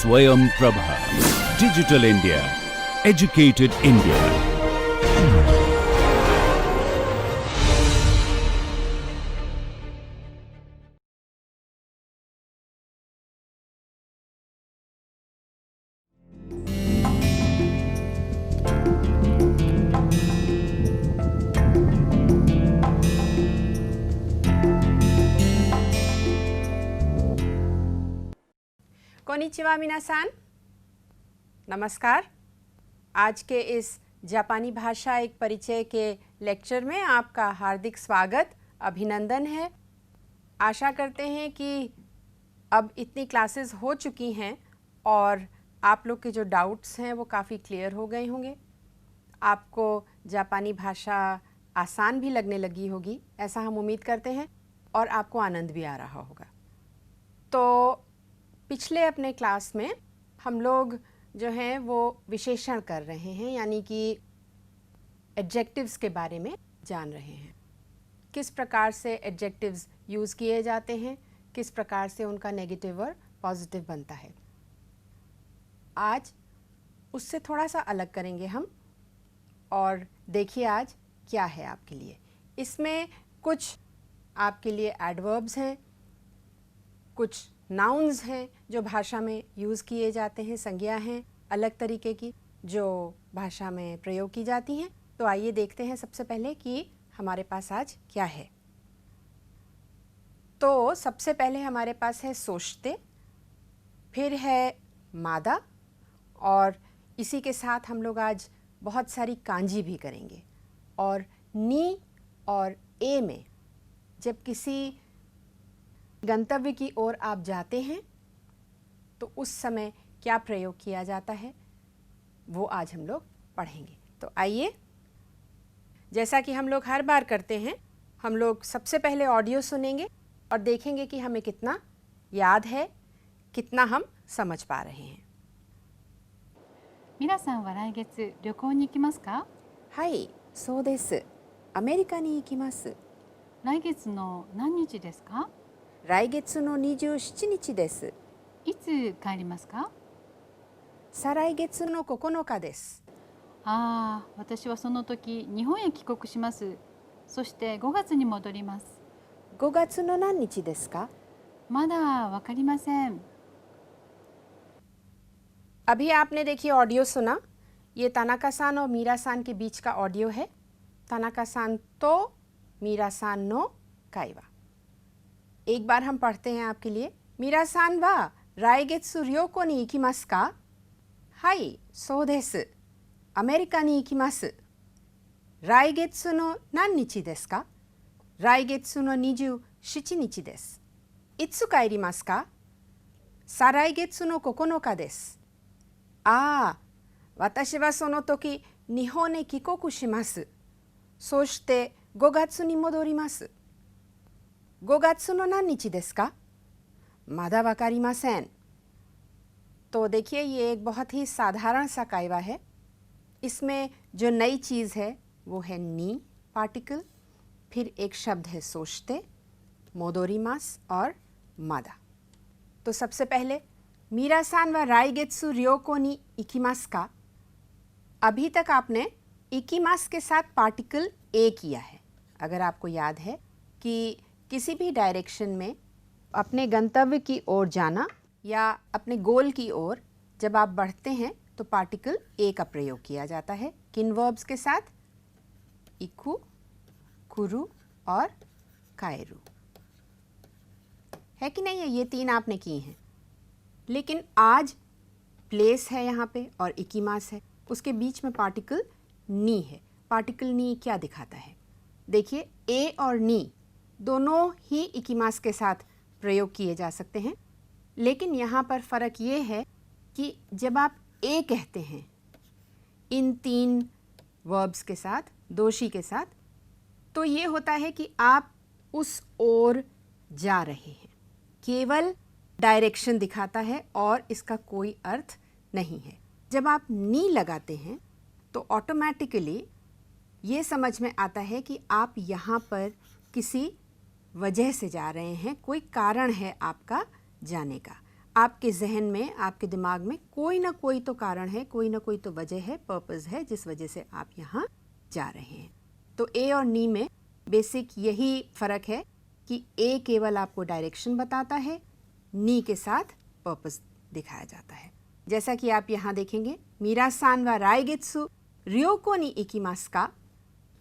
Swayam Prabha. Digital India. Educated India. कोनिचिवा मिनासान, नमस्कार। आज के इस जापानी भाषा एक परिचय के लेक्चर में आपका हार्दिक स्वागत, अभिनंदन है। आशा करते हैं कि अब इतनी क्लासेस हो चुकी हैं और आप लोग के जो डाउट्स हैं वो काफ़ी क्लियर हो गए होंगे। आपको जापानी भाषा आसान भी लगने लगी होगी, ऐसा हम उम्मीद करते हैं, और आपको आनंद भी आ रहा होगा। तो पिछले अपने क्लास में हम लोग जो हैं वो विशेषण कर रहे हैं, यानी कि एडजेक्टिव्स के बारे में जान रहे हैं। किस प्रकार से एडजेक्टिव्स यूज़ किए जाते हैं, किस प्रकार से उनका नेगेटिव और पॉजिटिव बनता है। आज उससे थोड़ा सा अलग करेंगे हम, और देखिए आज क्या है आपके लिए। इसमें कुछ आपके लिए एडवर्ब्स हैं, कुछ नाउन्स हैं जो भाषा में यूज़ किए जाते हैं, संज्ञा हैं अलग तरीके की जो भाषा में प्रयोग की जाती हैं। तो आइए देखते हैं सबसे पहले कि हमारे पास आज क्या है। तो सबसे पहले हमारे पास है सोचते, फिर है मादा, और इसी के साथ हम लोग आज बहुत सारी कांजी भी करेंगे। और नी और ए में जब किसी गंतव्य की ओर आप जाते हैं तो उस समय क्या प्रयोग किया जाता है वो आज हम लोग पढ़ेंगे। तो आइए, जैसा कि हम लोग हर बार करते हैं, हम लोग सबसे पहले ऑडियो सुनेंगे और देखेंगे कि हमें कितना याद है, कितना हम समझ पा रहे हैं। 皆さんは来月旅行に行きますか？はい、そうです。アメリカに行きます。来月の何日ですか？来月の27日です。いつ帰りますか？再来月の9日です。ああ、私はその時日本へ帰国します。そして5月に戻ります。5月の何日ですか？まだわかりません。 अभी आपने देखिए ऑडियो सुना, ये तानाका-सान और मीरा-सान के बीच का ऑडियो है। तानाका-सान तो मीरा-सान नो काइवा। एक बार हम पढ़ते हैं आपके लिए। मीरा-सान वा राइगेत्सु ryoko ni ikimasu का? हाई, सो देसु। अमेरिकाに行きます。来月の何日ですか？来月の27日です。いつ帰りますか？再来月の9日です。ああ、私はその時日本へ帰国します。そして5月に戻ります。5月の何日ですか？まだわかりません。तो देखिए, ये एक बहुत ही साधारण सा कायवा है। इसमें जो नई चीज़ है वो है नी पार्टिकल, फिर एक शब्द है सोचते, मोदोरिमास और मादा। तो सबसे पहले मीरा-सान व राइगेत्सु ryoko ni ikimasu का। अभी तक आपने इकिमास के साथ पार्टिकल ए किया है। अगर आपको याद है कि किसी भी डायरेक्शन में अपने गंतव्य की ओर जाना या अपने गोल की ओर जब आप बढ़ते हैं तो पार्टिकल ए का प्रयोग किया जाता है। किन वर्ब्स के साथ? इकु, कुरु और कायरु। है कि नहीं है? ये तीन आपने की हैं। लेकिन आज प्लेस है यहाँ पे और इकिमास है, उसके बीच में पार्टिकल नी है। पार्टिकल नी क्या दिखाता है? देखिए, ए और नी दोनों ही इकिमास के साथ प्रयोग किए जा सकते हैं, लेकिन यहाँ पर फ़र्क ये है कि जब आप ए कहते हैं इन तीन वर्ब्स के साथ, दोषी के साथ, तो ये होता है कि आप उस ओर जा रहे हैं। केवल डायरेक्शन दिखाता है और इसका कोई अर्थ नहीं है। जब आप नी लगाते हैं तो ऑटोमेटिकली ये समझ में आता है कि आप यहाँ पर किसी वजह से जा रहे हैं, कोई कारण है आपका जाने का। आपके जहन में, आपके दिमाग में कोई ना कोई तो कारण है, कोई ना कोई तो वजह है, पर्पस है जिस वजह से आप यहाँ जा रहे हैं। तो ए और नी में बेसिक यही फ़र्क है कि ए केवल आपको डायरेक्शन बताता है, नी के साथ पर्पस दिखाया जाता है। जैसा कि आप यहाँ देखेंगे, मीरा-सान वा राइगेत्सु रियोको नि इकिमासु का।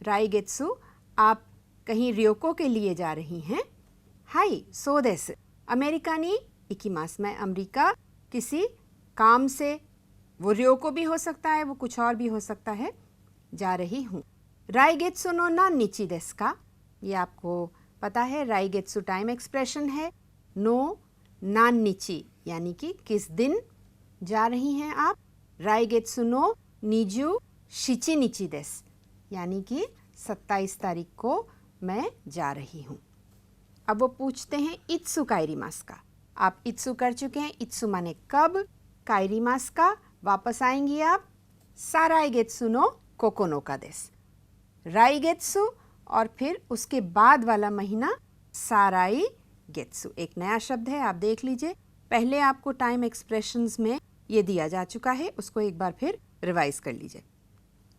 राइगेत्सु, आप कहीं रियोको के लिए जा रही हैं? हाई सो देसु। अमेरिका नि इकिमासु, मैं अमेरिका किसी काम से, वो रियोको भी हो सकता है, वो कुछ और भी हो सकता है, जा रही हूँ। राइगेत्सु नो नान निची देसु का, ये आपको पता है राइगेत्सु टाइम एक्सप्रेशन है। नो नान निची यानी कि किस दिन जा रही हैं आप। राइगेत्सु नो निजु शिची निची देसु, यानी कि 27 तारीख को मैं जा रही हूँ। अब वो पूछते हैं इत्सु काइरिमासु का। आप इत्सु कर चुके हैं, इत्सु माने कब, काइरिमासु का वापस आएंगी आप। साराइगेत्सु नो कोकोनो का देसु। राइगेत्सु और फिर उसके बाद वाला महीना साराइगेत्सु, एक नया शब्द है, आप देख लीजिए। पहले आपको टाइम एक्सप्रेशंस में ये दिया जा चुका है, उसको एक बार फिर रिवाइज कर लीजिए।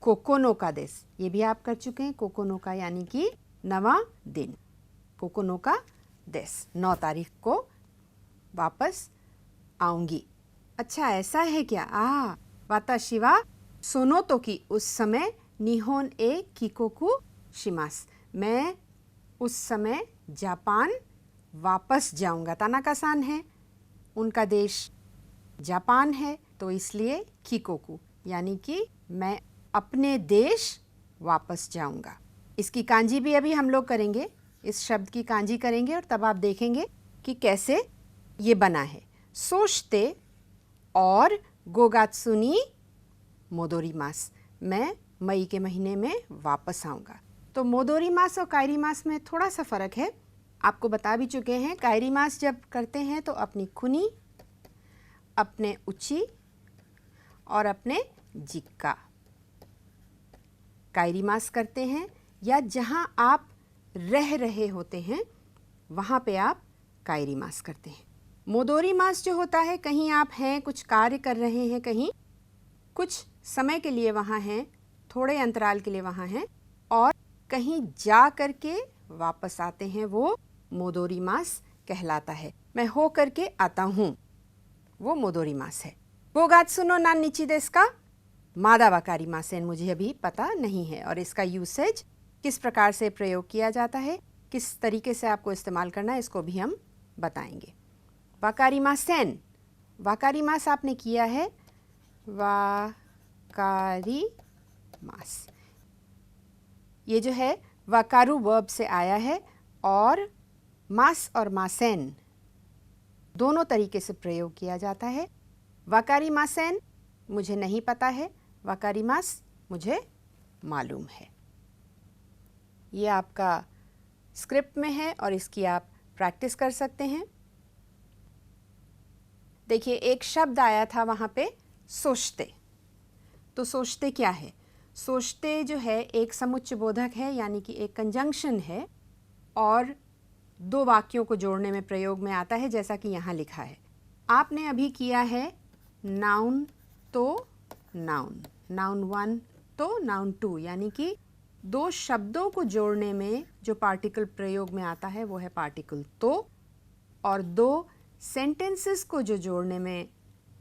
कोकोनो का देसु, ये भी आप कर चुके हैं। कोकोनो का यानी कि नवा दिन। कोकोनो का देसु, 9 तारीख को वापस आऊंगी। अच्छा ऐसा है क्या? वाताशी वा सोनो तोकी, उस समय, निहोन ए किकोकु शिमास, मैं उस समय जापान वापस जाऊंगा। तानाका-सान है, उनका देश जापान है, तो इसलिए किकोकु यानी कि मैं अपने देश वापस जाऊंगा। इसकी कांजी भी अभी हम लोग करेंगे, इस शब्द की कांजी करेंगे और तब आप देखेंगे कि कैसे ये बना है। सोचते और गोगात्सुनी मोदोरीमास, मैं मई के महीने में वापस आऊँगा। तो मोदोरीमास और काइरीमास में थोड़ा सा फ़र्क है, आपको बता भी चुके हैं। काइरीमास जब करते हैं तो अपनी खुनी, अपने उची और अपने जिक्का काइरीमास करते हैं, या जहाँ आप रह रहे होते हैं वहाँ पे आप काइरीमास करते हैं। मोदोरीमास जो होता है, कहीं आप हैं, कुछ कार्य कर रहे हैं, कहीं कुछ समय के लिए वहाँ हैं, थोड़े अंतराल के लिए वहाँ हैं, और कहीं जा कर के वापस आते हैं, वो मोदोरीमास कहलाता है। मैं हो करके आता हूँ, वो मोदोरीमास है। गोगात्सु नो नान निची देसु का, मादा वा कारिमासेन, मुझे अभी पता नहीं है। और इसका यूसेज किस प्रकार से प्रयोग किया जाता है, किस तरीके से आपको इस्तेमाल करना है, इसको भी हम बताएंगे। वाकारिमासेन, वाकारिमास आपने किया है, वाकारिमास ये जो है वाकारु वर्ब से आया है, और मास और मासेन दोनों तरीके से प्रयोग किया जाता है। वाकारिमासेन मुझे नहीं पता है, वाकारिमास मुझे मालूम है। ये आपका स्क्रिप्ट में है और इसकी आप प्रैक्टिस कर सकते हैं। देखिए एक शब्द आया था वहाँ पे, सोचते। तो सोचते क्या है? सोचते जो है एक समुच्चय बोधक है, यानी कि एक कंजंक्शन है, और 2 वाक्यों को जोड़ने में प्रयोग में आता है, जैसा कि यहाँ लिखा है। आपने अभी किया है नाउन तो नाउन, नाउन 1 तो नाउन 2, यानी कि 2 शब्दों को जोड़ने में जो पार्टिकल प्रयोग में आता है वो है पार्टिकल तो, और 2 सेंटेंसेस को जो जोड़ने में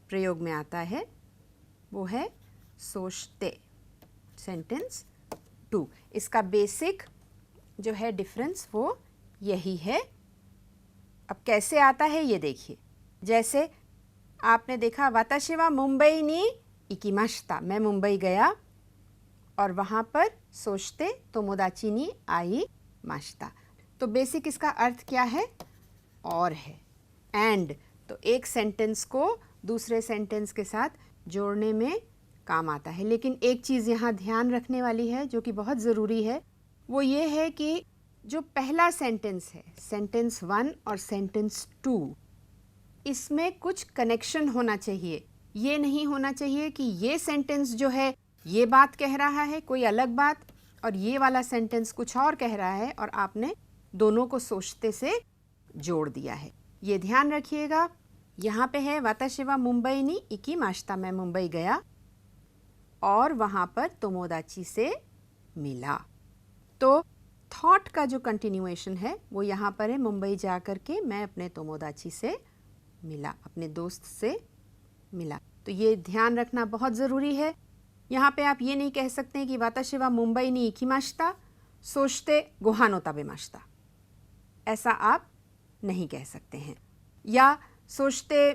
प्रयोग में आता है वो है सोचते, सेंटेंस 2। इसका बेसिक जो है डिफरेंस वो यही है। अब कैसे आता है ये देखिए। जैसे आपने देखा, वाताशी वा मुंबई नी इकिमाशिता, मैं मुंबई गया, और वहाँ पर सोचते तोमोदाची नी आई माशिता। तो बेसिक इसका अर्थ क्या है? और है, एंड। तो एक सेंटेंस को दूसरे सेंटेंस के साथ जोड़ने में काम आता है। लेकिन एक चीज़ यहाँ ध्यान रखने वाली है जो कि बहुत ज़रूरी है, वो ये है कि जो पहला सेंटेंस है, सेंटेंस 1 और सेंटेंस 2, इसमें कुछ कनेक्शन होना चाहिए। ये नहीं होना चाहिए कि ये सेंटेंस जो है ये बात कह रहा है कोई अलग बात, और ये वाला सेंटेंस कुछ और कह रहा है, और आपने दोनों को सोचते से जोड़ दिया है। ये ध्यान रखिएगा। यहाँ पे है वाताशी वा मुंबई नी इकिमाशिता, मैं मुंबई गया और वहाँ पर तोमोदाची से मिला। तो थॉट का जो कंटिन्यूएशन है वो यहाँ पर है, मुंबई जा कर के मैं अपने तोमोदाची से मिला, अपने दोस्त से मिला। तो ये ध्यान रखना बहुत ज़रूरी है। यहाँ पे आप ये नहीं कह सकते कि वाताशी वा मुंबई नी इकिमाशिता सोचते गोहानो ताबेमाशिता, ऐसा आप नहीं कह सकते हैं। या सोचते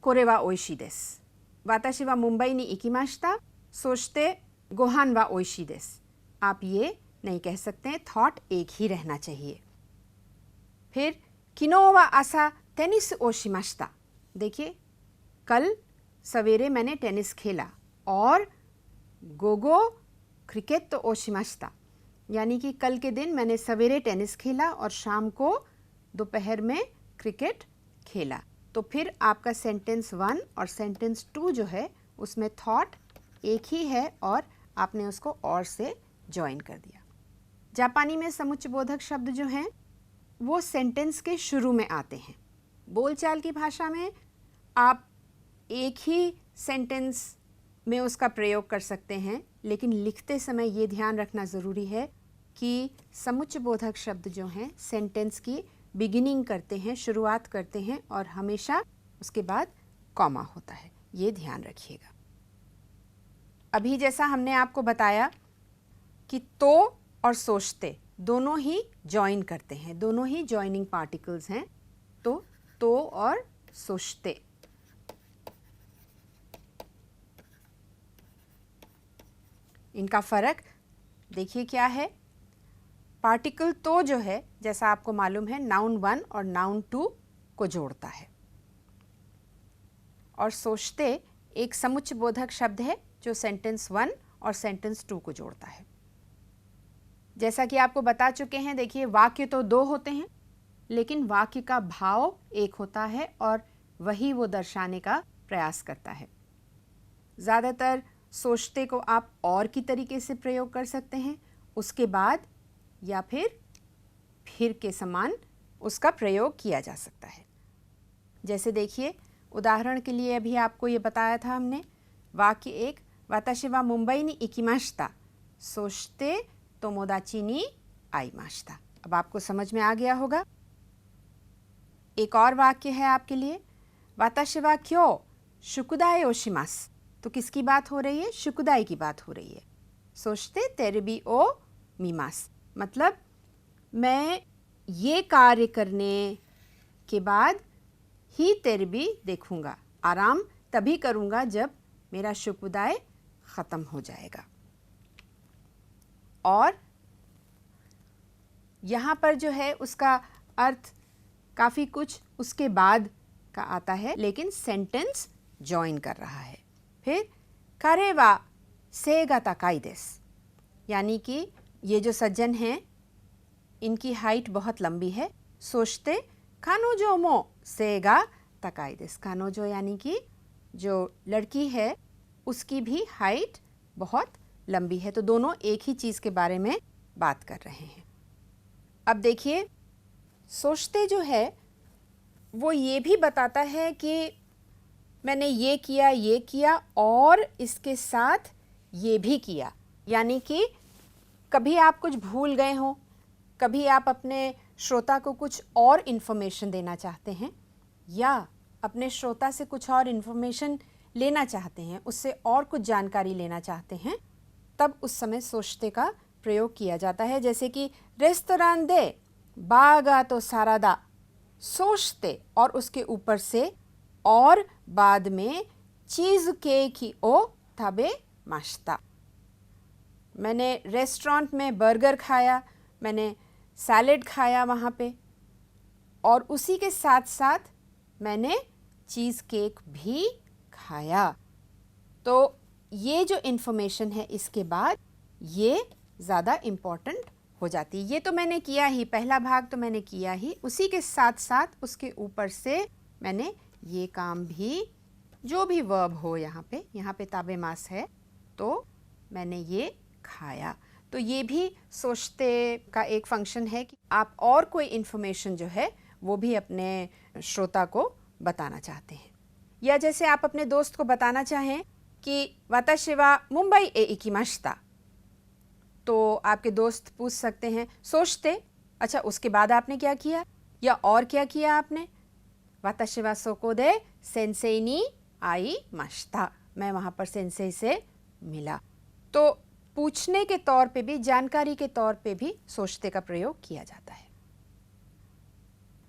कोरे वा ओइशी देस, वाताशी वा मुंबई नी इकिमाशिता सोचते गोहान वा ओइशी देस, आप ये नहीं कह सकते, थॉट एक ही रहना चाहिए। फिर किनो वा आसा टेनिस ओ शिमाशिता, देखिए कल सवेरे मैंने टेनिस खेला, और गोगो क्रिकेट तो ओ शिमाशिता, यानी कि कल के दिन मैंने सवेरे टेनिस खेला और शाम को दोपहर में क्रिकेट खेला। तो फिर आपका सेंटेंस 1 और सेंटेंस 2 जो है उसमें थॉट एक ही है और आपने उसको और से ज्वाइन कर दिया। जापानी में समुच्चयबोधक शब्द जो हैं वो सेंटेंस के शुरू में आते हैं। बोलचाल की भाषा में आप एक ही सेंटेंस में उसका प्रयोग कर सकते हैं, लेकिन लिखते समय ये ध्यान रखना ज़रूरी है कि समुच्चयबोधक शब्द जो हैं सेंटेंस की बिगिनिंग करते हैं, शुरुआत करते हैं, और हमेशा उसके बाद कॉमा होता है, ये ध्यान रखिएगा। अभी जैसा हमने आपको बताया कि तो और सोचते दोनों ही जॉइन करते हैं, दोनों ही जॉइनिंग पार्टिकल्स हैं, तो और सोचते। इनका फ़र्क देखिए क्या है। पार्टिकल तो जो है, जैसा आपको मालूम है, नाउन 1 और नाउन 2 को जोड़ता है, और सोचते एक समुच्चयबोधक शब्द है जो सेंटेंस 1 और सेंटेंस 2 को जोड़ता है। जैसा कि आपको बता चुके हैं, देखिए वाक्य तो 2 होते हैं, लेकिन वाक्य का भाव एक होता है और वही वो दर्शाने का प्रयास करता है। ज़्यादातर सोचते को आप और की तरीके से प्रयोग कर सकते हैं, उसके बाद या फिर के समान उसका प्रयोग किया जा सकता है। जैसे देखिए, उदाहरण के लिए अभी आपको ये बताया था हमने, वाक्य 1, वाताशी वा मुंबई नी इकिमाशिता सोचते तोमोदाची नी आईमाशिता। अब आपको समझ में आ गया होगा। एक और वाक्य है आपके लिए, वाताशी वा क्यों शुकुदाई ओशिमास, तो किसकी बात हो रही है? शुकुदाई की बात हो रही है। सोचते तेरेबी ओ मीमास, मतलब मैं ये कार्य करने के बाद ही तेरेबी देखूंगा, आराम तभी करूंगा जब मेरा शुकुदाई ख़त्म हो जाएगा। और यहाँ पर जो है उसका अर्थ काफ़ी कुछ उसके बाद का आता है, लेकिन सेंटेंस जॉइन कर रहा है। फिर कारे वा सेगा ताकाई देस, यानी कि ये जो सज्जन हैं इनकी हाइट बहुत लंबी है। सोचते कानोजो मो सेगा ताकाई देस, कानोजो यानी कि जो लड़की है उसकी भी हाइट बहुत लंबी है। तो दोनों एक ही चीज़ के बारे में बात कर रहे हैं। अब देखिए, सोचते जो है वो ये भी बताता है कि मैंने ये किया और इसके साथ ये भी किया, यानी कि कभी आप कुछ भूल गए हो, कभी आप अपने श्रोता को कुछ और इन्फॉर्मेशन देना चाहते हैं, या अपने श्रोता से कुछ और इन्फॉर्मेशन लेना चाहते हैं, उससे और कुछ जानकारी लेना चाहते हैं, तब उस समय सोचते का प्रयोग किया जाता है। जैसे कि रेस्तरां दे बागा तो सारादा, सोचते और उसके ऊपर से और बाद में चीज़ केकी ओ ताबे माशिता, मैंने रेस्टोरेंट में बर्गर खाया, मैंने सैलेड खाया वहाँ पे, और उसी के साथ साथ मैंने चीज़ केक भी खाया। तो ये जो इन्फॉर्मेशन है इसके बाद ये ज़्यादा इम्पोर्टेंट हो जाती है। ये तो मैंने किया ही, पहला भाग तो मैंने किया ही, उसी के साथ साथ उसके ऊपर से मैंने ये काम भी, जो भी वर्ब हो यहाँ पे ताबे मास है, तो मैंने ये खाया। तो ये भी सोचते का एक फंक्शन है कि आप और कोई इन्फॉर्मेशन जो है वो भी अपने श्रोता को बताना चाहते हैं। या जैसे आप अपने दोस्त को बताना चाहें कि वाताशी वा मुंबई ए इकिमाशिता, तो आपके दोस्त पूछ सकते हैं सोचते, अच्छा उसके बाद आपने क्या किया या और क्या किया आपने। वाताशी वा सोको दे सेंसेई नी आईमाशिता, मैं वहाँ पर सेंसेई से मिला। तो पूछने के तौर पे भी, जानकारी के तौर पे भी सोचते का प्रयोग किया जाता है।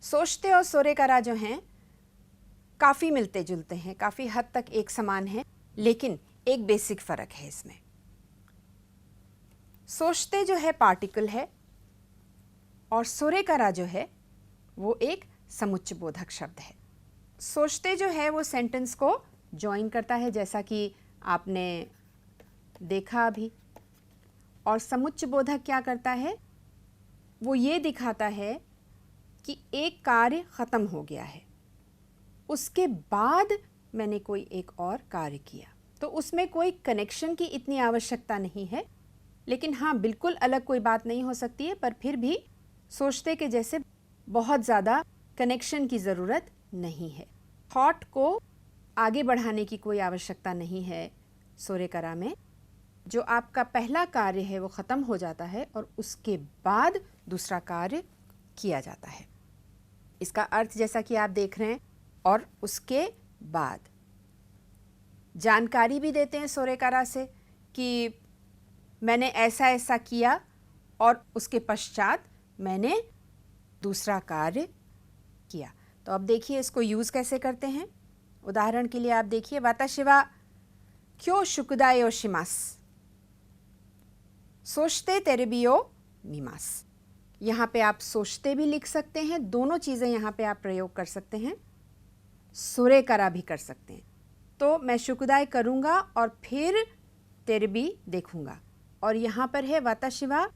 सोचते और सोरेकारा जो हैं काफ़ी मिलते जुलते हैं, काफ़ी हद तक एक समान हैं, लेकिन एक बेसिक फ़र्क है इसमें। सोचते जो है पार्टिकल है और सोरेकारा जो है वो एक समुच्चय बोधक शब्द है। सोचते जो है वो सेंटेंस को जॉइन करता है, जैसा कि आपने देखा अभी, और समुच्चय बोधक क्या करता है, वो ये दिखाता है कि एक कार्य ख़त्म हो गया है, उसके बाद मैंने कोई एक और कार्य किया, तो उसमें कोई कनेक्शन की इतनी आवश्यकता नहीं है। लेकिन हाँ, बिल्कुल अलग कोई बात नहीं हो सकती है, पर फिर भी सोचते के जैसे बहुत ज़्यादा कनेक्शन की ज़रूरत नहीं है। थॉट को आगे बढ़ाने की कोई आवश्यकता नहीं है सोरेकारा में। जो आपका पहला कार्य है वो ख़त्म हो जाता है और उसके बाद दूसरा कार्य किया जाता है। इसका अर्थ जैसा कि आप देख रहे हैं, और उसके बाद जानकारी भी देते हैं सोरेकारा से कि मैंने ऐसा ऐसा किया और उसके पश्चात मैंने दूसरा कार्य किया। तो अब देखिए इसको यूज़ कैसे करते हैं। उदाहरण के लिए आप देखिए, वाताशी वा क्यों शुकुदाई ओ शिमास, सोचते तेरेबी ओ मीमास। यहाँ पे आप सोचते भी लिख सकते हैं, दोनों चीज़ें यहाँ पे आप प्रयोग कर सकते हैं, सोरेकारा भी कर सकते हैं। तो मैं शुकुदाई करूँगा और फिर तेरेबी देखूँगा, और यहाँ पर है वाताशी वा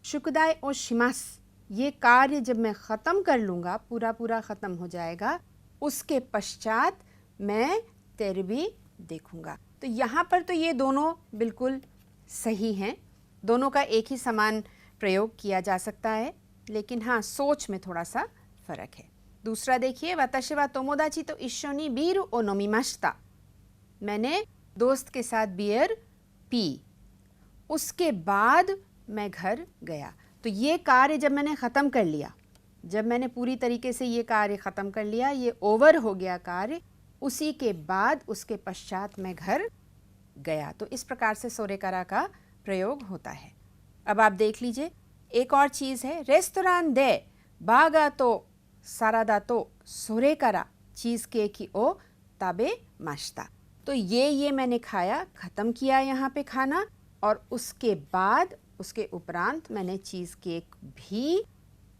शुकुदाई ओ शिमास, ये कार्य जब मैं ख़त्म कर लूँगा, पूरा पूरा ख़त्म हो जाएगा, उसके पश्चात मैं तेरेबी देखूँगा। तो यहाँ पर तो ये दोनों बिल्कुल सही हैं, दोनों का एक ही समान प्रयोग किया जा सकता है, लेकिन हाँ, सोच में थोड़ा सा फ़र्क है। दूसरा देखिए, वाताशी वा तोमोदाची तो इश्शोनी बीर ओ नोमिमाशिता, मैंने दोस्त के साथ बियर पी, उसके बाद मैं घर गया। तो ये कार्य जब मैंने ख़त्म कर लिया, जब मैंने पूरी तरीके से ये कार्य ख़त्म कर लिया, ये ओवर हो गया कार्य, उसी के बाद उसके पश्चात मैं घर गया। तो इस प्रकार से सोरेकारा का प्रयोग होता है। अब आप देख लीजिए, एक और चीज़ है, रेस्तोरां दे बागा तो सारादा तो सोरेकारा चीज़ केक की ओ ताबे माश्ता। तो ये मैंने खाया, ख़त्म किया यहाँ पे खाना, और उसके बाद उसके उपरांत मैंने चीज़ केक भी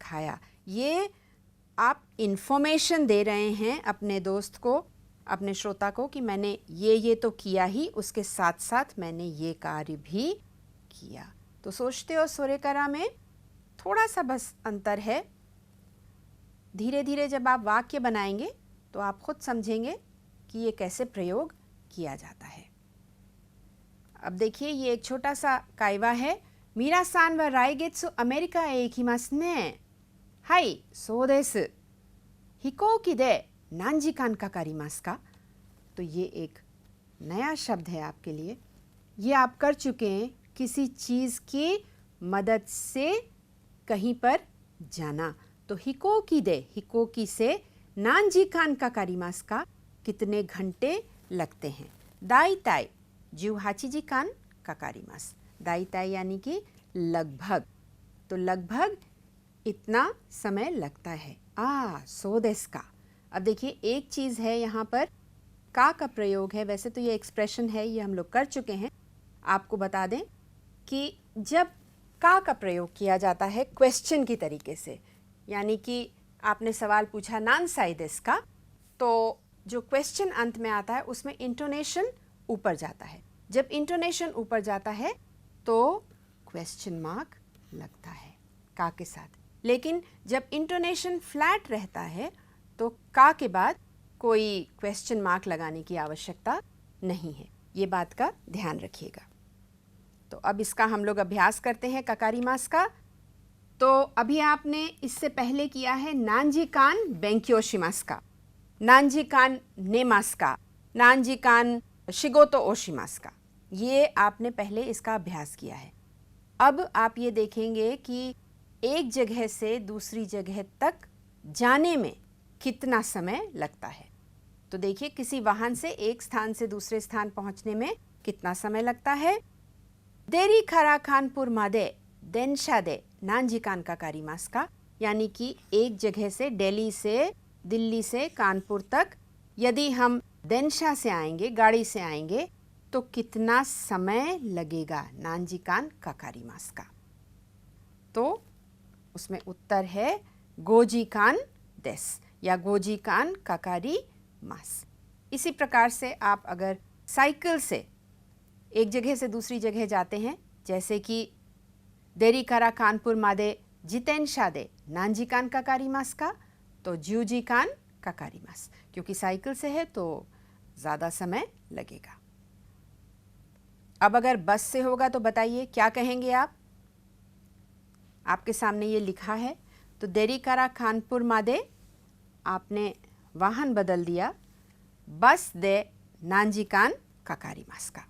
खाया। ये आप इन्फॉर्मेशन दे रहे हैं अपने दोस्त को, अपने श्रोता को, कि मैंने ये तो किया ही, उसके साथ साथ मैंने ये कार्य भी किया। तो सोचते और सोरेकारा में थोड़ा सा बस अंतर है। धीरे धीरे जब आप वाक्य बनाएंगे तो आप खुद समझेंगे कि ये कैसे प्रयोग किया जाता है। अब देखिए, ये एक छोटा सा काइवा है। मीरा सान व राइगेत्सु अमेरिका ए इकिमासु ने। हाई, सो देसु। हिकोकी दे नान जिकान काकारिमासु का। तो ये एक नया शब्द है आपके लिए। ये आप कर चुके हैं, किसी चीज़ की मदद से कहीं पर जाना। तो हिकोकी दे, हिकोकी से नान जिकान काकारिमासु का, कितने घंटे लगते हैं। दाईताई 18時間かかります। दाईताई यानी कि लगभग, तो लगभग इतना समय लगता है। सो देस का। अब देखिए, एक चीज़ है यहाँ पर का प्रयोग है। वैसे तो ये एक्सप्रेशन है, ये हम लोग कर चुके हैं। आपको बता दें कि जब का प्रयोग किया जाता है क्वेश्चन की तरीके से, यानी कि आपने सवाल पूछा नान साई देस का, तो जो क्वेश्चन अंत में आता है उसमें इंटोनेशन ऊपर जाता है। जब इंटोनेशन ऊपर जाता है तो क्वेश्चन मार्क लगता है का के साथ। लेकिन जब इंटोनेशन फ्लैट रहता है तो का के बाद कोई क्वेश्चन मार्क लगाने की आवश्यकता नहीं है। ये बात का ध्यान रखिएगा। तो अब इसका हम लोग अभ्यास करते हैं काकारिमास का। तो अभी आपने इससे पहले किया है नानजी कान बेंक्योशिमास का। नानजिकान नेमास्का, नानजिकान शिगोतो ओशिमास्का। ये आपने पहले इसका अभ्यास किया है। अब आप ये देखेंगे कि एक जगह से दूसरी जगह तक जाने में कितना समय लगता है। तो देखिए, किसी वाहन से एक स्थान से दूसरे स्थान पहुंचने में कितना समय लगता है। देरी खरा कानपुर मादे देनशा दे नानजिकान का कारीमास्का, यानी कि एक जगह से दिल्ली से कानपुर तक यदि हम देनशा से आएंगे, गाड़ी से आएंगे, तो कितना समय लगेगा नानजिकान का कारीमास्का। तो उसमें उत्तर है गोजीकान देस या गोजीकान काकारी मास। इसी प्रकार से आप अगर साइकिल से एक जगह से दूसरी जगह जाते हैं, जैसे कि देरी करा कानपुर मादे जितेंशा दे नानजिकान का कारीमास का, तो ज्यूजिकान का कारीमास, क्योंकि साइकिल से है तो ज़्यादा समय लगेगा। अब अगर बस से होगा तो बताइए क्या कहेंगे आप। आपके सामने ये लिखा है, तो देरी करा कानपुर मादे आपने वाहन बदल दिया, बस दे नानजिकान का कारीमास का।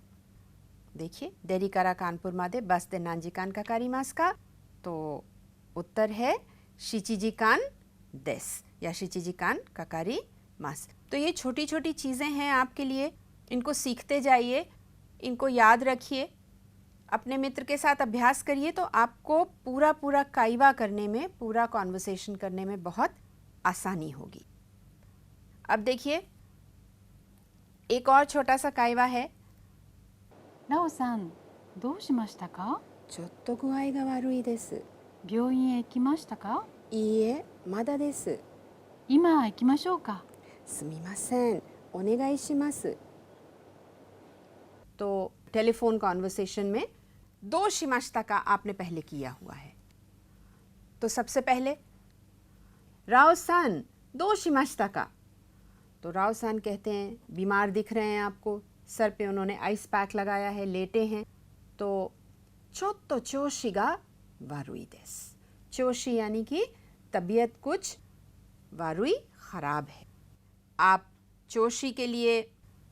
देखिए, देरी करा कानपुर मादे बस दे नानजिकान का कारीमास का, तो उत्तर है शिचिजिकान देस या शिचिजिकान का कारीमास। तो ये छोटी छोटी चीज़ें हैं आपके लिए, इनको सीखते जाइए, इनको याद रखिए, अपने मित्र के साथ अभ्यास करिए, तो आपको पूरा काइवा करने में, पूरा कॉन्वर्सेशन करने में बहुत आसानी होगी। अब देखिए, एक और छोटा सा काइवा है। ラオさん、どうしましたか？ちょっと具合が悪いです。病院へ行きましたか？いいえ、まだです。今行きましょうか？すみません、お願いします。तो टेलीफोन कॉन्वर्सेशन में दो शिमाश्ता का आपने पहले किया हुआ है। तो सबसे पहले राव सान दो शिमाश्ता का, तो राव सान कहते हैं बीमार दिख रहे हैं आपको, सर पे उन्होंने आइस पैक लगाया है, लेटे हैं। तो चोत्तो चोशिगा वारुई देस, चोशी यानी कि तबीयत कुछ, वारुई खराब है। आप चोशी के लिए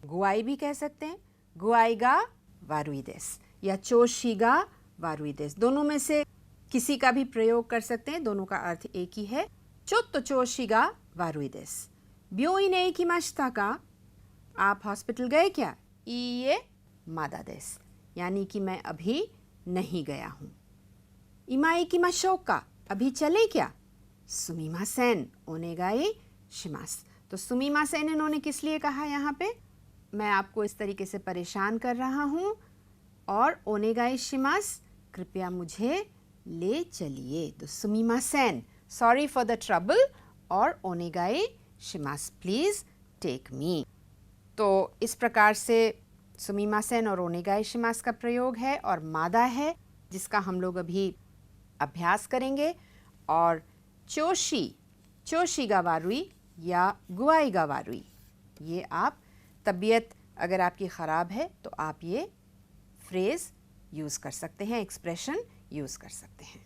गुआई भी कह सकते हैं, गुआईगा वारुई देस या चोशीगा वारुई देस, दोनों में से किसी का भी प्रयोग कर सकते हैं, दोनों का अर्थ एक ही है। चोत्तो चोशिगा वारुई देस, ब्योइन एकिमाशिता का, आप हॉस्पिटल गए क्या? इये मादा देस, यानी कि मैं अभी नहीं गया हूँ। इमा एकिमाशो का, अभी चले क्या? सुमिमासेन ओनेगाई शिमास, तो सुमिमासेन इन्होंने किस लिए कहा यहाँ पे? मैं आपको इस तरीके से परेशान कर रहा हूँ, और ओनेगाई शिमास, कृपया मुझे ले चलिए। तो सुमिमासेन, सॉरी फॉर द ट्रबल, और ओनेगाई शिमास, प्लीज़ टेक मी। तो इस प्रकार से सुमिमासेन और ओनेगाई शिमास का प्रयोग है, और मादा है जिसका हम लोग अभी अभ्यास करेंगे। और चोशी, चोशी गावारुई या गुआई गावारुई, ये आप तबीयत अगर आपकी ख़राब है तो आप ये फ्रेज़ यूज़ कर सकते हैं, एक्सप्रेशन यूज़ कर सकते हैं।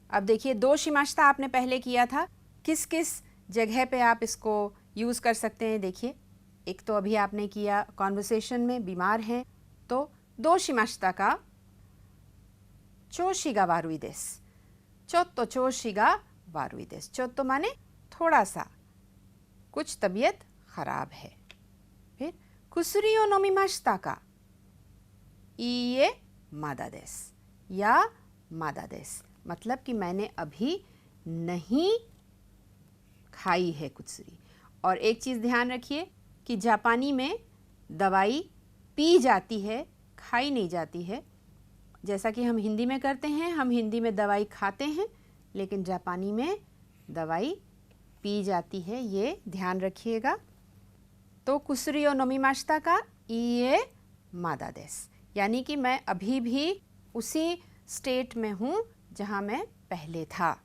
अब देखिए, दो शिमाश्ता आपने पहले किया था, किस किस जगह पे आप इसको यूज़ कर सकते हैं। देखिए, एक तो अभी आपने किया कॉन्वर्सेशन में, बीमार हैं, तो दो शिमाश्ता का चोशिगा वारुई देस, चोत्तो चोशिगा वारुई देस, चोत्तो माने थोड़ा सा, कुछ तबीयत खराब है। फिर कुसुरियो नोमिमाशिता का, इये मादा देस या मादा देस, मतलब कि मैंने अभी नहीं खाई है कुसुरी। और एक चीज़ ध्यान रखिए कि जापानी में दवाई पी जाती है, खाई नहीं जाती है। जैसा कि हम हिंदी में करते हैं, हम हिंदी में दवाई खाते हैं, लेकिन जापानी में दवाई पी जाती है, ये ध्यान रखिएगा। तो कुसुरियो नोमिमाशिता का इये मादा देस, यानी कि मैं अभी भी उसी स्टेट में हूँ जहाँ मैं पहले था,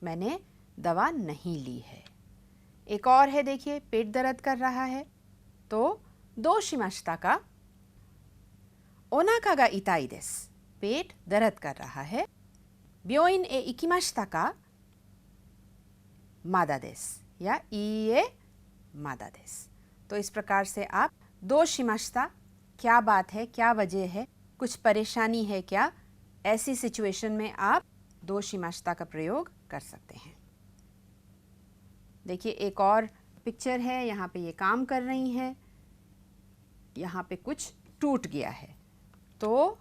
मैंने दवा नहीं ली है। एक और है, देखिए, पेट दर्द कर रहा है, तो दो शिमाशिता का ओनाका गा इताई देस, पेट दर्द कर रहा है, ब्योइन ए इकिमाशिता का मादा देस या इये मादा देस। तो इस प्रकार से आप दो शिमाश्ता, क्या बात है, क्या वजह है, कुछ परेशानी है क्या, ऐसी सिचुएशन में आप दो शिमाश्ता का प्रयोग कर सकते हैं। देखिए एक और पिक्चर है, यहाँ पे ये काम कर रही हैं, यहाँ पे कुछ टूट गया है। तो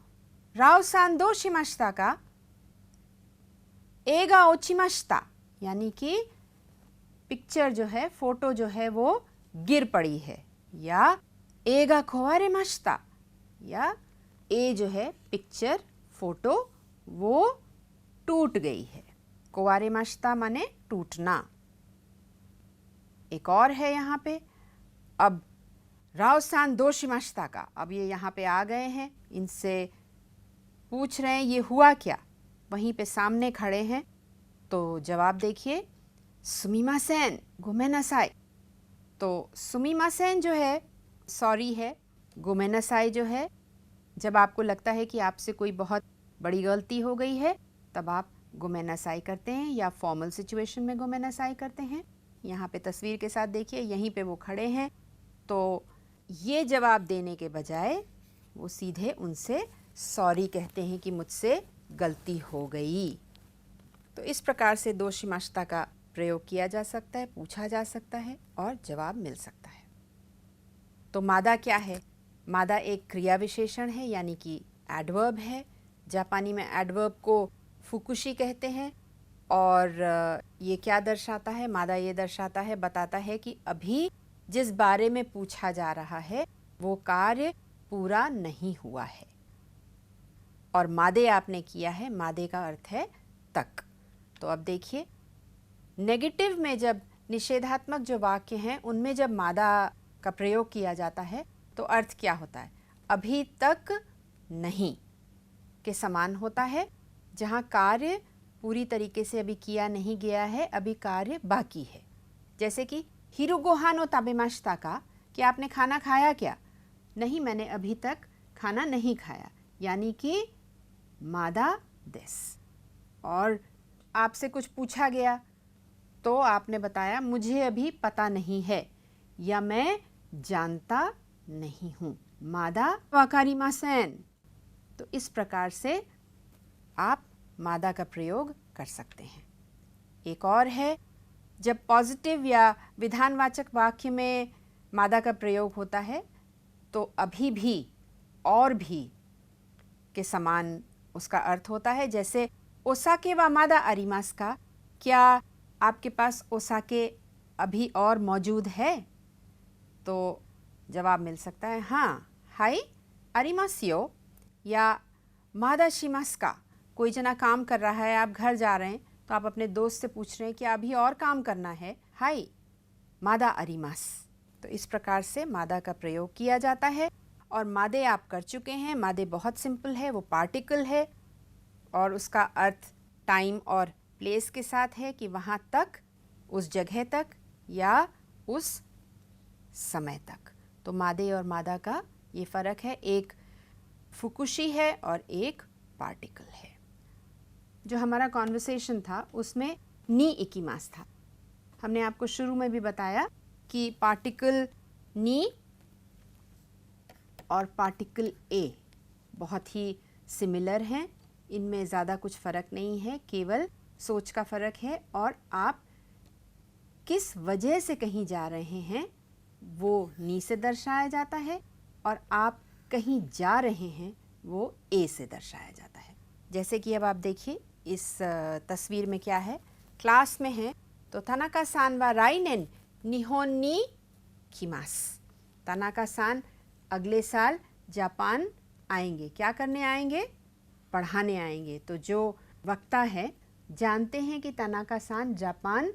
राव सान दो शिमाश्ता का एगा ओचिमाश्ता, यानी कि पिक्चर जो है, फोटो जो है वो गिर पड़ी है, या एगा खोवारे माश्ता, या ए जो है पिक्चर फोटो वो टूट गई है। कोवारे माश्ता माने टूटना। एक और है यहाँ पे, अब राव सान दो शिमाश्ता का, अब ये यहाँ पे आ गए हैं, इनसे पूछ रहे हैं ये हुआ क्या, वहीं पे सामने खड़े हैं। तो जवाब देखिए, सुमिमासेन गोमेनासाई। तो सुमिमासेन जो है सॉरी है, गोमेनासाई जो है जब आपको लगता है कि आपसे कोई बहुत बड़ी गलती हो गई है तब आप गोमेनासाई करते हैं, या फॉर्मल सिचुएशन में गोमेनासाई करते हैं। यहाँ पे तस्वीर के साथ देखिए, यहीं पे वो खड़े हैं। तो ये जवाब देने के बजाय वो सीधे उनसे सॉरी कहते हैं कि मुझसे गलती हो गई। तो इस प्रकार से दो शिमाश्ता का प्रयोग किया जा सकता है, पूछा जा सकता है और जवाब मिल सकता है। तो मादा क्या है? मादा एक क्रिया विशेषण है, यानी कि एडवर्ब है। जापानी में एडवर्ब को फुकुशी कहते हैं। और ये क्या दर्शाता है? मादा ये दर्शाता है, बताता है कि अभी जिस बारे में पूछा जा रहा है वो कार्य पूरा नहीं हुआ है। और मादे आपने किया है, मादे का अर्थ है तक। तो अब देखिए, नेगेटिव में जब निषेधात्मक जो वाक्य हैं उनमें जब मादा का प्रयोग किया जाता है तो अर्थ क्या होता है? अभी तक नहीं के समान होता है, जहाँ कार्य पूरी तरीके से अभी किया नहीं गया है, अभी कार्य बाकी है। जैसे कि हिरु गोहानो ताबेमाशिता का, कि आपने खाना खाया क्या? नहीं, मैंने अभी तक खाना नहीं खाया, यानी कि मादा देस। और आपसे कुछ पूछा गया तो आपने बताया मुझे अभी पता नहीं है, या मैं जानता नहीं हूँ, मादा वाकारिमासेन। तो इस प्रकार से आप मादा का प्रयोग कर सकते हैं। एक और है, जब पॉजिटिव या विधानवाचक वाक्य में मादा का प्रयोग होता है तो अभी भी और भी के समान उसका अर्थ होता है। जैसे ओसाके वा मादा आरिमास का, क्या आपके पास ओसाके अभी और मौजूद है? तो जवाब मिल सकता है हाँ, हाई आरिमासियो। या मादा शिमास का, कोई जना काम कर रहा है, आप घर जा रहे हैं तो आप अपने दोस्त से पूछ रहे हैं कि अभी और काम करना है, हाई मादा आरिमास। तो इस प्रकार से मादा का प्रयोग किया जाता है। और मादे आप कर चुके हैं। मादे बहुत सिंपल है, वो पार्टिकल है और उसका अर्थ टाइम और प्लेस के साथ है, कि वहाँ तक, उस जगह तक या उस समय तक। तो मादे और मादा का ये फ़र्क है, एक फुकुशी है और एक पार्टिकल है। जो हमारा कॉन्वर्सेशन था उसमें नी इकिमास था। हमने आपको शुरू में भी बताया कि पार्टिकल नी और पार्टिकल ए बहुत ही सिमिलर हैं, इनमें ज़्यादा कुछ फ़र्क नहीं है, केवल सोच का फ़र्क है। और आप किस वजह से कहीं जा रहे हैं वो नी से दर्शाया जाता है, और आप कहीं जा रहे हैं वो ए से दर्शाया जाता है। जैसे कि अब आप देखिए इस तस्वीर में क्या है, क्लास में है तो तानाका सान वा राइनेन निहोन नि किमास। तानाका सान अगले साल जापान आएंगे। क्या करने आएंगे? पढ़ाने आएंगे। तो जो वक्ता है जानते हैं कि तानाका सान जापान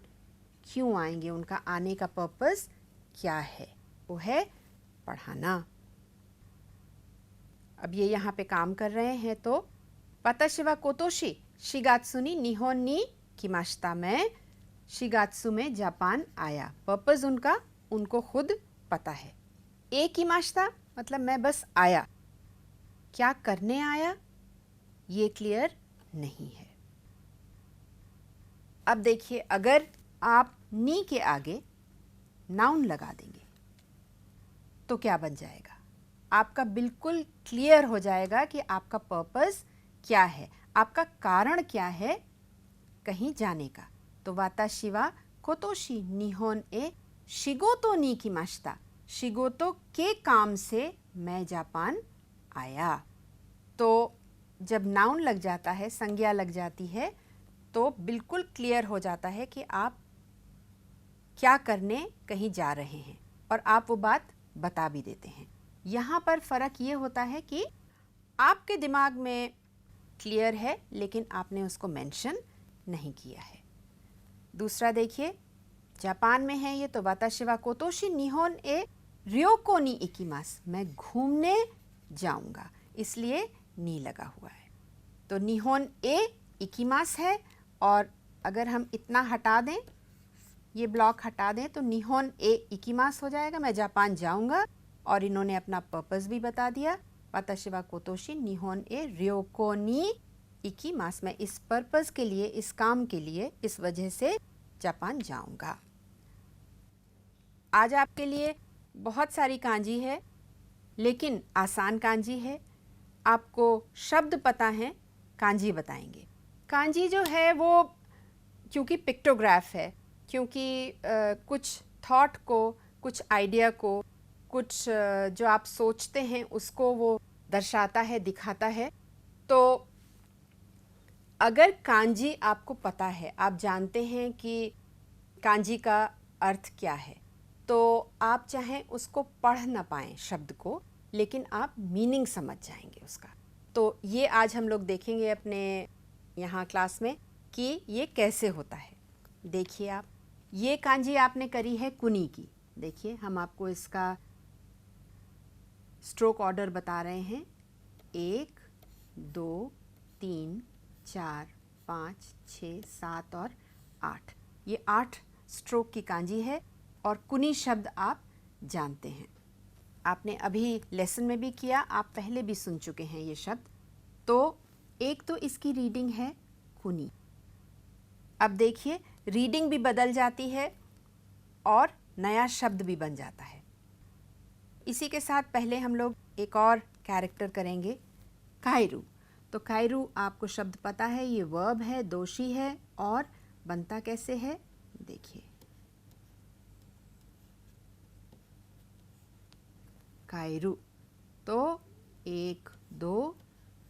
क्यों आएंगे, उनका आने का पर्पस क्या है, वो है पढ़ाना। अब ये यहाँ पे काम कर रहे हैं, तो वाताशी वा कोतोशी शिगात्सु नि निहोन नि किमाशिता, मैं शिगात्सु में जापान आया। पर्पस उनका उनको खुद पता है। ए किमाशिता मतलब मैं बस आया, क्या करने आया ये क्लियर नहीं है। अब देखिए, अगर आप नी के आगे नाउन लगा देंगे तो क्या बन जाएगा? आपका बिल्कुल क्लियर हो जाएगा कि आपका पर्पस क्या है, आपका कारण क्या है कहीं जाने का। तो वाताशी वा कोतोशी निहोन ए शिगोतो नी किमाशिता, शिगोतो के काम से मैं जापान आया। तो जब नाउन लग जाता है, संज्ञा लग जाती है, तो बिल्कुल क्लियर हो जाता है कि आप क्या करने कहीं जा रहे हैं और आप वो बात बता भी देते हैं। यहाँ पर फ़र्क ये होता है कि आपके दिमाग में क्लियर है लेकिन आपने उसको मेंशन नहीं किया है। दूसरा देखिए, जापान में है ये, तो वाताशी वा कोतोशी निहोन ए ryoko ni ikimasu, मैं घूमने जाऊंगा, इसलिए नी लगा हुआ है। तो निहोन ए इकिमास है और अगर हम इतना हटा दें, ये ब्लॉक हटा दें, तो निहोन ए इकिमास हो जाएगा, मैं जापान जाऊंगा। और इन्होंने अपना पर्पस भी बता दिया, वाताशी वा कोतोशी निहोन ए ryoko ni इकिमास, मैं इस पर्पस के लिए, इस काम के लिए, इस वजह से जापान जाऊंगा। आज आपके लिए बहुत सारी कांजी है लेकिन आसान कांजी है। आपको शब्द पता है, कांजी बताएंगे। कांजी जो है वो क्योंकि पिक्टोग्राफ है, क्योंकि कुछ थॉट को, कुछ आइडिया को, कुछ जो आप सोचते हैं उसको वो दर्शाता है, दिखाता है। तो अगर कांजी आपको पता है, आप जानते हैं कि कांजी का अर्थ क्या है, तो आप चाहें उसको पढ़ ना पाएं शब्द को, लेकिन आप मीनिंग समझ जाएंगे उसका। तो ये आज हम लोग देखेंगे अपने यहाँ क्लास में कि ये कैसे होता है। देखिए, आप ये कांजी आपने करी है कुनी की। देखिए, हम आपको इसका स्ट्रोक ऑर्डर बता रहे हैं। 1 2 3 4 5 6 7 और 8, ये 8 स्ट्रोक की कांजी है और कुनी शब्द आप जानते हैं, आपने अभी लेसन में भी किया, आप पहले भी सुन चुके हैं ये शब्द। तो एक तो इसकी रीडिंग है कुनी। अब देखिए, रीडिंग भी बदल जाती है और नया शब्द भी बन जाता है। इसी के साथ पहले हम लोग एक और कैरेक्टर करेंगे, कायरू। तो कायरू आपको शब्द पता है, ये वर्ब है, दोषी है और बनता कैसे है, देखिए, कायरू। तो 1 2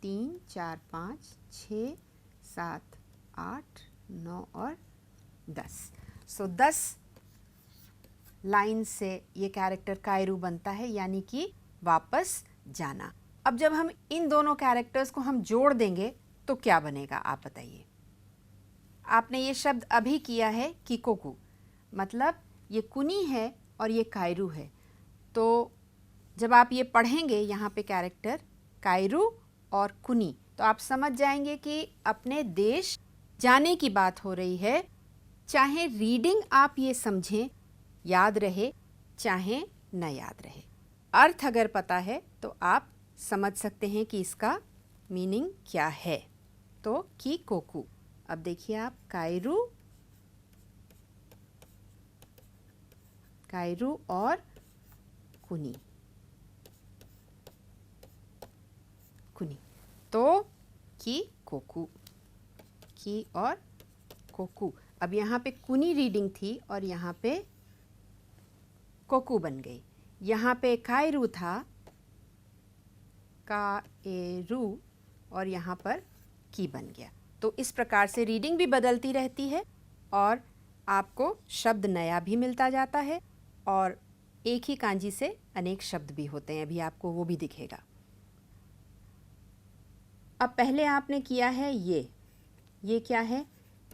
3 4 5 6 7 8 9 और 10। सो 10 लाइन से ये कैरेक्टर कायरू बनता है, यानी कि वापस जाना। अब जब हम इन दोनों कैरेक्टर्स को हम जोड़ देंगे तो क्या बनेगा, आप बताइए। आपने ये शब्द अभी किया है किकोकू, मतलब ये कुनी है और ये कायरू है। तो जब आप ये पढ़ेंगे यहाँ पे कैरेक्टर कायरू और कुनी, तो आप समझ जाएंगे कि अपने देश जाने की बात हो रही है। चाहे रीडिंग आप ये समझें, याद रहे, चाहे न याद रहे, अर्थ अगर पता है तो आप समझ सकते हैं कि इसका मीनिंग क्या है। तो की कोकू। अब देखिए आप, कायरू, कायरू और कुनी, कुनी। तो की कोकू, की और कोकू। अब यहाँ पे कुनी रीडिंग थी और यहाँ पे कोकू बन गई। यहाँ पे कायरू था, काएरू, और यहाँ पर की बन गया। तो इस प्रकार से रीडिंग भी बदलती रहती है और आपको शब्द नया भी मिलता जाता है और एक ही कांजी से अनेक शब्द भी होते हैं, अभी आपको वो भी दिखेगा। अब पहले आपने किया है ये क्या है,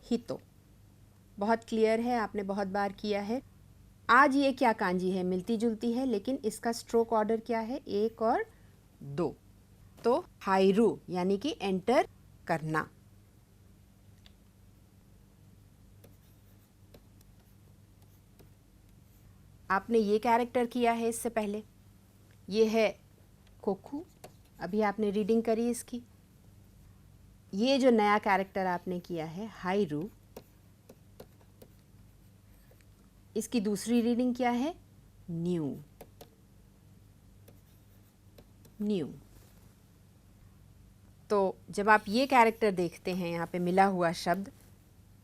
हितो, बहुत क्लियर है, आपने बहुत बार किया है। आज ये क्या कांजी है, मिलती जुलती है, लेकिन इसका स्ट्रोक ऑर्डर क्या है, 1 और 2। तो हाइरू यानी कि एंटर करना। आपने ये कैरेक्टर किया है इससे पहले, ये है कोकू, अभी आपने रीडिंग करी इसकी। ये जो नया कैरेक्टर आपने किया है हाइरू, इसकी दूसरी रीडिंग क्या है? New, new. तो जब आप ये कैरेक्टर देखते हैं यहाँ पे मिला हुआ शब्द,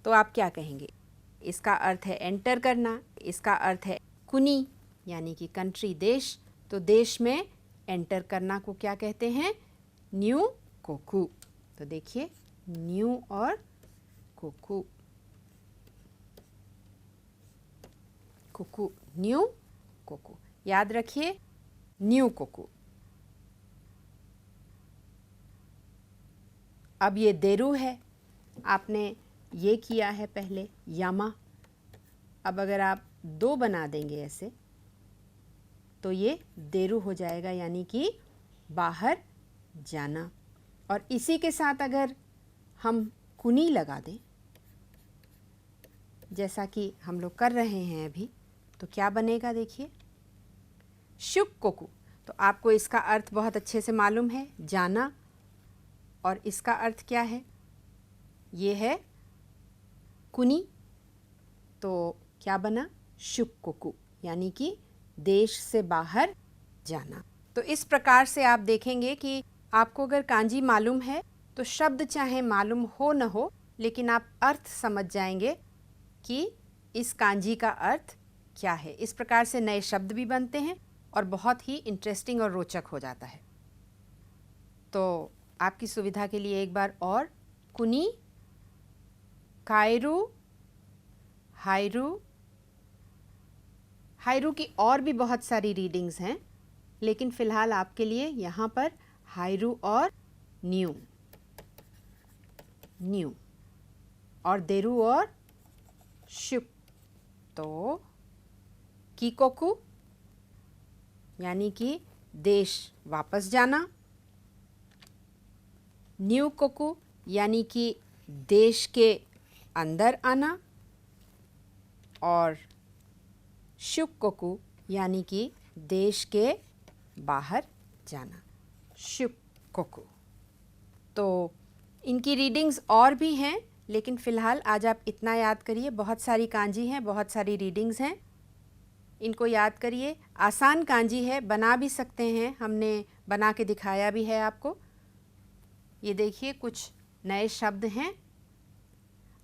तो आप क्या कहेंगे? इसका अर्थ है एंटर करना, इसका अर्थ है कुनी यानी कि कंट्री, देश। तो देश में एंटर करना को क्या कहते हैं? New cuckoo. तो देखिए न्यू और कोकू, कोकू, न्यू कोकू, याद रखिए न्यू कोकू। अब ये देरू है, आपने ये किया है पहले यामा। अब अगर आप दो बना देंगे ऐसे तो ये देरू हो जाएगा यानी कि बाहर जाना। और इसी के साथ अगर हम कुनी लगा दें जैसा कि हम लोग कर रहे हैं अभी, तो क्या बनेगा? देखिए शुक कोकू। तो आपको इसका अर्थ बहुत अच्छे से मालूम है, जाना। और इसका अर्थ क्या है? ये है कुनी। तो क्या बना? शुक कोकू यानी कि देश से बाहर जाना। तो इस प्रकार से आप देखेंगे कि आपको अगर कांजी मालूम है तो शब्द चाहे मालूम हो न हो, लेकिन आप अर्थ समझ जाएंगे कि इस कांजी का अर्थ क्या है। इस प्रकार से नए शब्द भी बनते हैं और बहुत ही इंटरेस्टिंग और रोचक हो जाता है। तो आपकी सुविधा के लिए एक बार और कुनी, कायरू, हायरू। हायरू की और भी बहुत सारी रीडिंग्स हैं, लेकिन फ़िलहाल आपके लिए यहाँ पर हायरू और न्यू, न्यू, और देरू और शुक। तो कीकोकू यानी कि देश वापस जाना, न्यू कोकू यानी कि देश के अंदर आना, और शुक कोकू यानी कि देश के बाहर जाना, शुक कोकू। तो इनकी रीडिंग्स और भी हैं, लेकिन फ़िलहाल आज आप इतना याद करिए। बहुत सारी कांजी हैं, बहुत सारी रीडिंग्स हैं, इनको याद करिए। आसान कांजी है, बना भी सकते हैं, हमने बना के दिखाया भी है आपको। ये देखिए कुछ नए शब्द हैं,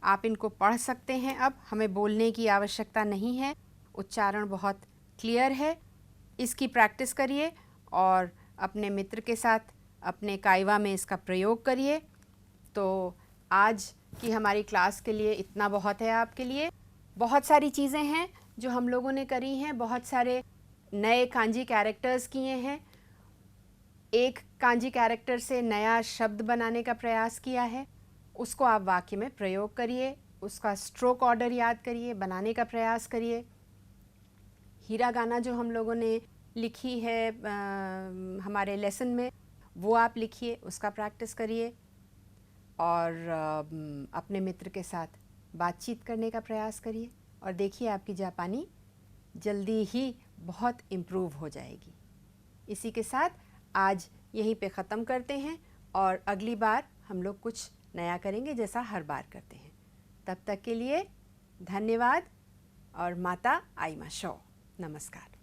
आप इनको पढ़ सकते हैं। अब हमें बोलने की आवश्यकता नहीं है, उच्चारण बहुत क्लियर है। इसकी प्रैक्टिस करिए और अपने मित्र के साथ अपने काइवा में इसका प्रयोग करिए। तो आज की हमारी क्लास के लिए इतना बहुत है आपके लिए। बहुत सारी चीज़ें हैं जो हम लोगों ने करी हैं, बहुत सारे नए कांजी कैरेक्टर्स किए हैं, एक कांजी कैरेक्टर से नया शब्द बनाने का प्रयास किया है, उसको आप वाक्य में प्रयोग करिए, उसका स्ट्रोक ऑर्डर याद करिए, बनाने का प्रयास करिए। हीरागाना जो हम लोगों ने लिखी है हमारे लेसन में, वो आप लिखिए, उसका प्रैक्टिस करिए और अपने मित्र के साथ बातचीत करने का प्रयास करिए और देखिए आपकी जापानी जल्दी ही बहुत इम्प्रूव हो जाएगी। इसी के साथ आज यहीं पे ख़त्म करते हैं और अगली बार हम लोग कुछ नया करेंगे जैसा हर बार करते हैं। तब तक के लिए धन्यवाद और माता आइमाशो। नमस्कार।